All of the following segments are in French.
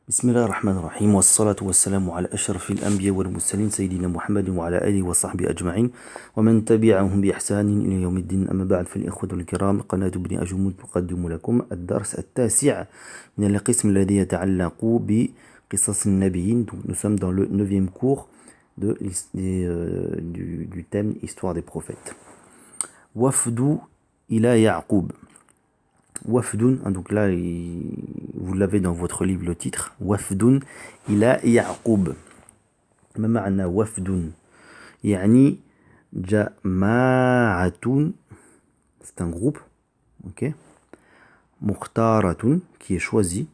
بسم الله الرحمن الرحيم والصلاة والسلام على أشرف الأنبياء والمرسلين سيدنا محمد وعلى آله وصحبه أجمعين ومن تبعهم بإحسان إلى يوم الدين. أما بعد فالإخوة الكرام، قناة ابن أجمود تقدم لكم الدرس التاسع من القسم الذي يتعلق بقصص النبيين. Donc, nous sommes dans le 9e cours du thème Histoire des prophètes. Wafdu ila Ya'qub. Wafdun, donc là, vous l'avez dans votre livre le titre. Wafdun ila Ya'qub. ما معنى وفد؟ يعني جماعة, c'est un groupe, ok. مختارة, qui est choisi.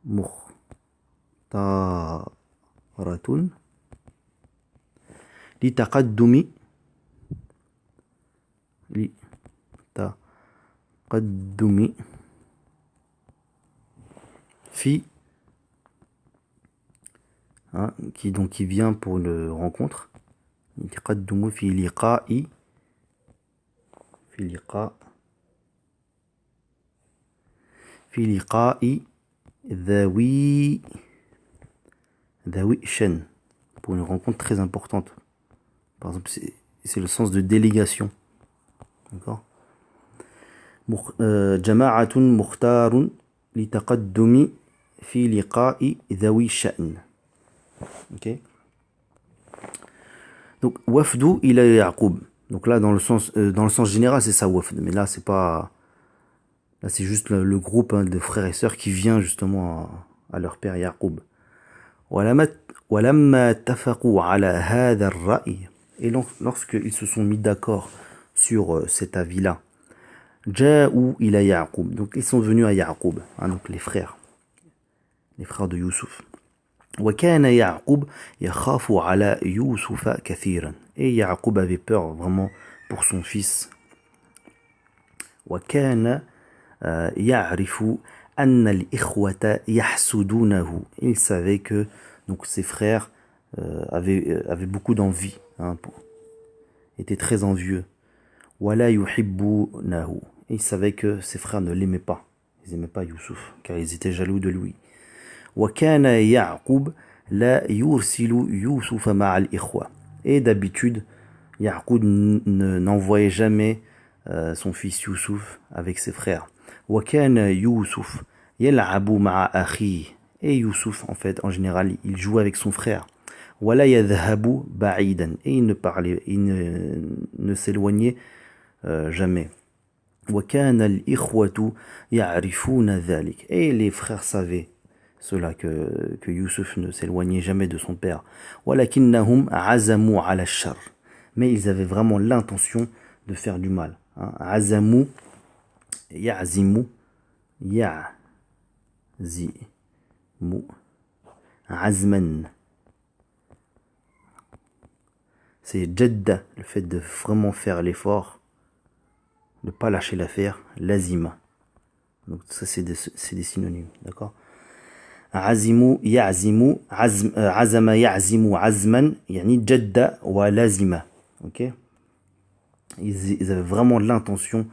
مختارة لتقدم في, hein, qui vient pour une rencontre. يتقدم في لقاء ذوي شأن, pour une rencontre très importante. Par exemple, c'est le sens de délégation. D'accord. جماعة مختار لتقدم في لقاء ذوي شأن. Ok. Donc wafdu ila Ya'qub. Donc là dans le sens général c'est ça wafd, mais là c'est pas, là c'est juste le groupe, hein, de frères et sœurs qui vient justement à leur père Ya'qub. ولما اتفقوا على هذا الرأي, et lorsqu'ils se sont mis d'accord sur cet avis-là, جاءوا إلى يعقوب, donc ils sont venus à Ya'qub, hein, donc les frères de Youssouf. وكان يعقوب يخاف على يوسف كثيرا, et Ya'qub avait peur vraiment pour son fils. وكان يعرف أن الإخوة يحسدونه, il savait que donc ses frères avaient beaucoup d'envie, hein, étaient très envieux. ولا يحبونه, et il savait que ses frères ne l'aimaient pas, ils n'aimaient pas Youssouf car ils étaient jaloux de lui. وكان يعقوب لا يرسل يوسف مع الإخوة, et d'habitude Ya'qub n'envoyait jamais son fils Youssouf avec ses frères. وكان يوسف يلعب مع أخيه, et Youssouf en fait en général il jouait avec son frère. ولا يذهب بعيدا, et il ne s'éloignait jamais. وكان الإخوة يعرفون ذلك, et les frères savaient cela, que Youssouf ne s'éloignait jamais de son père. ولكنهم عزموا على الشر, mais ils avaient vraiment l'intention de faire du mal, hein. عزموا يعزموا عزما, c'est جد, le fait de vraiment faire l'effort, ne pas lâcher l'affaire. Lazima, donc ça c'est des synonymes, d'accord. عزموا يعزموا عزم يعزم عزما, يعني جد ولازم, ok. Ils avaient vraiment l'intention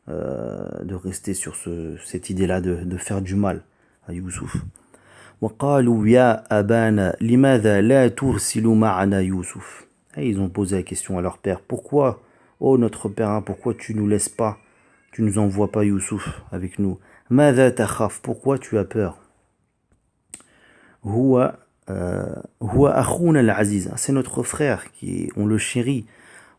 de rester sur cette idée-là de faire du mal à Youssouf. وقالوا يا أبانا لماذا لا ترسل معنا يوسف, et ils ont posé la question à leur père, pourquoi, oh notre père, hein, pourquoi tu nous laisses pas, tu nous envoies pas Youssouf avec nous. ماذا تخاف, pourquoi tu as peur. هو أخونا العزيز, c'est notre frère on le chérit.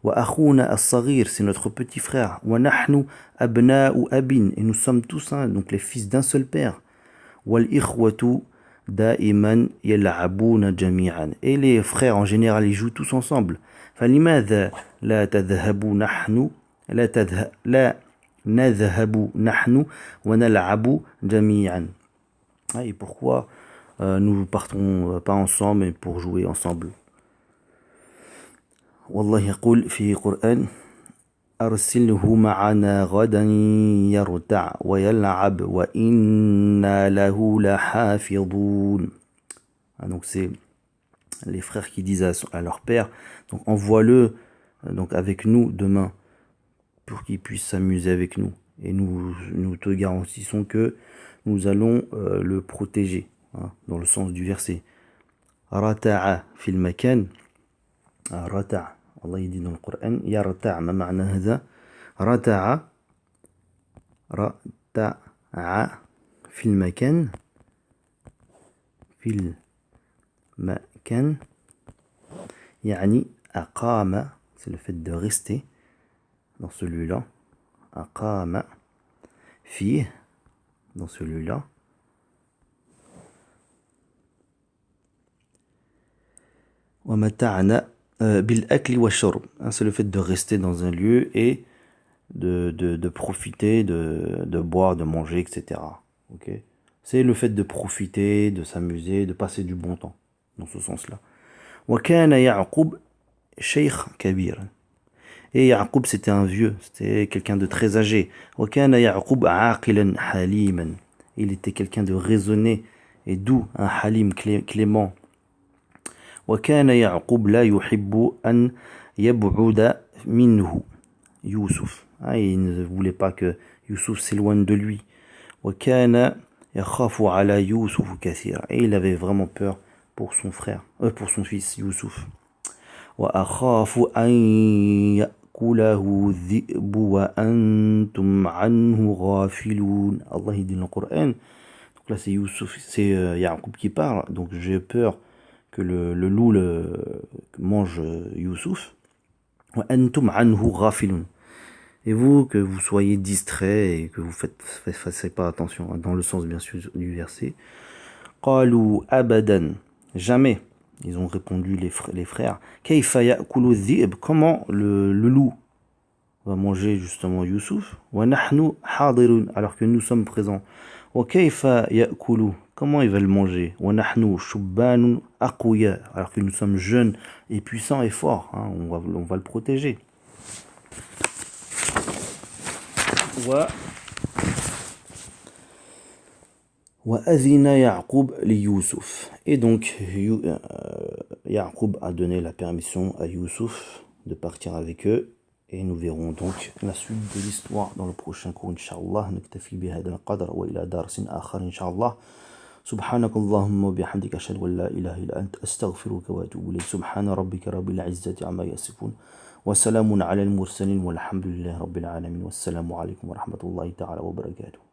وأخونا الصغير, c'est notre petit frère. ونحن أبناء أب, et nous sommes tous, hein, donc les fils d'un seul père. والإخوة دائما يلعبون جميعا, et les frères en général ils jouent tous ensemble. فلماذا لا نذهب نحن ونلعب جميعا, et pourquoi nous partons pas ensemble mais pour jouer ensemble. والله يقول في القرآن أرسله معنا غدا يرتع ويلعب وإنا له لحافظون. Donc c'est les frères qui disent à leur père, donc envoie-le donc avec nous demain pour qu'il puisse s'amuser avec nous, et nous te garantissons que nous allons le protéger, hein, dans le sens du verset. Rata'a fil makan. Rata'a. Allah dit dans le Coran, yarta'a, ma ma'na hadha? Rata'a fil makan. Fil makan. Yani aqama, c'est le fait de rester dans celui-là. Aqama fi, dans celui-là. Wa mata'na bil akli wa shurb. C'est le fait de rester dans un lieu et de profiter, de boire, de manger, etc. Okay? C'est le fait de profiter, de s'amuser, de passer du bon temps, dans ce sens-là. Wa kana Ya'qub shaykh kabir. Et Ya'qub, c'était un vieux, c'était quelqu'un de très âgé. Wa kana Ya'qub aqilan haliman. Il était quelqu'un de raisonné et doux, un halim, clément. Wa kana Ya'qub la yuhibbu an yab'uda minhu Youssouf. Il ne voulait pas que Youssouf s'éloigne de lui. وَكَانَ يَخَافُ عَلَى يُوسُفُ كَثِيرًا. Et il avait vraiment peur pour son frère, pour son fils Youssouf. وَأَخَافُ أَن يَأْكُلَهُ الذِّئْبُ وَأَنْتُمْ عَنْهُ غَافِلُونَ. Allah il dit dans le Coran. Donc là c'est Youssouf, c'est Ya'qub qui parle. Donc j'ai peur que le loup mange Youssouf. وَأَنْتُمْ عَنْهُ غَافِلُونَ. Et vous, que vous soyez distrait et que vous fassiez pas attention, dans le sens bien sûr du verset. قالوا أبدا, jamais. Ils ont répondu les frères. كيف يأكل الذئب, comment le loup va manger justement Youssouf. ونحن حاضرون, alors que nous sommes présents. وكيف يأكل, comment il va le manger. ونحن شبان أقوياء, alors que nous sommes jeunes et puissants et forts, hein, on va le protéger. وأذن يعقوب ليوسف. Et donc Ya'qub a donné la permission à Youssouf de partir avec eux, et nous verrons donc la suite de l'histoire dans le prochain cours Inch'Allah. نكتفي بهذا القدر وإلى درس آخر إن شاء الله. سبحانك اللهم وبحمدك أشهد أن لا إله إلا أنت أستغفرك وأتوب إليك. سبحان ربك رب العزة عما يصفون وسلام على المرسلين والحمد لله رب العالمين والسلام عليكم ورحمة الله تعالى وبركاته.